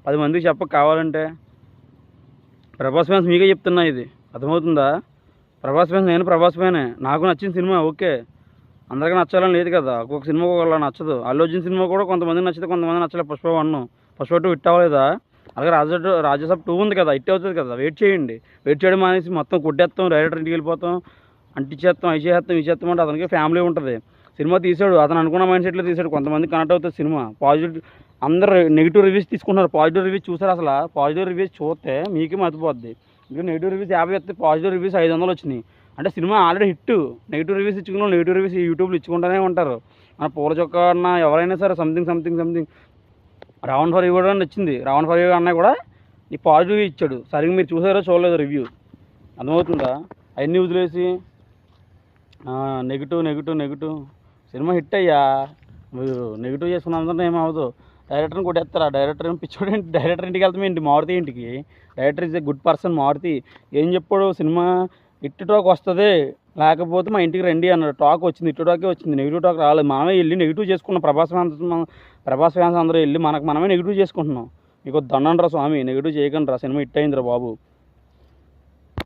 10 మందికి చెప్పక కావాలంటే. ప్రభాస్ ఫ్యాన్స్ మీకే చెప్తున్నా, ఇది అర్థమవుతుందా? ప్రభాస్ ఫ్యాన్స్, నేను ప్రభాస్ ఫ్యానే. నాకు నచ్చిన సినిమా ఓకే, అందరికీ నచ్చాలని లేదు కదా. ఒక్కొక్క సినిమా ఒకలా నచ్చదు. అల్లు అర్జున్ సినిమా కూడా కొంతమందికి నచ్చితే కొంతమంది నచ్చలేదు. పుష్ప 1, పుష్ప 2 హిట్ అవ్వలేదా? అలాగే రాజాసాబ్ 2 ఉంది కదా, హిట్ అవుతుంది కదా. వెయిట్ చేయండి. వెయిట్ చేయడం మానేసి మొత్తం కొట్టేస్తాం, డైరెక్టర్ ఇంటికి వెళ్ళిపోతాం, అంటించేస్తాం, అవి చేస్తాం, ఇది చేస్తాం అంటే అతనికి ఫ్యామిలీ ఉంటుంది. సినిమా తీసాడు, అతను అనుకున్న మైండ్ సెట్లో తీసాడు. కొంతమంది కనెక్ట్ అవుతుంది సినిమా. పాజిటివ్, అందరు నెగిటివ్ రివ్యూస్ తీసుకుంటున్నారు. పాజిటివ్ రివ్యూస్ చూసారు? అసలు పాజిటివ్ రివ్యూస్ చూస్తే మీకే మర్చిపోద్ది. ఇంకా నెగిటివ్ రివ్యూస్ 50 వస్తే పాజిటివ్ రివ్యూస్ 500 వచ్చినాయి. అంటే సినిమా ఆల్రెడీ హిట్. నెగిటివ్ రివ్యూస్ ఇచ్చుకున్నాం, నెగిటివ్ రివ్యూస్ యూట్యూబ్లో ఇచ్చుకుంటూనే ఉంటారు. మన పూల చొక్క అన్న ఎవరైనా సరే సంథింగ్ రావణ్ ఫర్ యూ కూడా నచ్చింది. రావణ్ ఫర్ యూ అన్న కూడా ఈ పాజిటివ్ ఇచ్చాడు. సరిగ్గా మీరు చూసారో చూడలేదు రివ్యూ, అర్థమవుతుందా? అవన్నీ వదిలేసి నెగిటివ్ సినిమా హిట్ అయ్యా. మీరు నెగిటివ్ చేసుకున్నంత ఏమవుదు. డైరెక్టర్ని కొట్టేస్తారా? డైరెక్టర్ ఏం పిచ్చోడు ఏంటి? డైరెక్టర్ ఇంటికి వెళ్తామే ఏంటి? మారుతి ఇంటికి. Director is a good person. Maruthi ఏం చెప్పాడు? సినిమా హిట్ టాక్ వస్తుంది, లేకపోతే మా ఇంటికి రండి అన్నాడు. టాక్ వచ్చింది, హిట్ టాకే వచ్చింది, నెగిటివ్ టాక్ రాలేదు. మనమే వెళ్ళి నెగిటివ్ చేసుకున్నాం. ప్రభాస్ ఫ్యాన్స్ అందరూ వెళ్ళి మనమే నెగిటివ్ చేసుకుంటున్నాం. మీకు దండంరా స్వామి, నెగిటివ్ చేయకండి రా. సినిమా హిట్ అయిందిరా బాబు.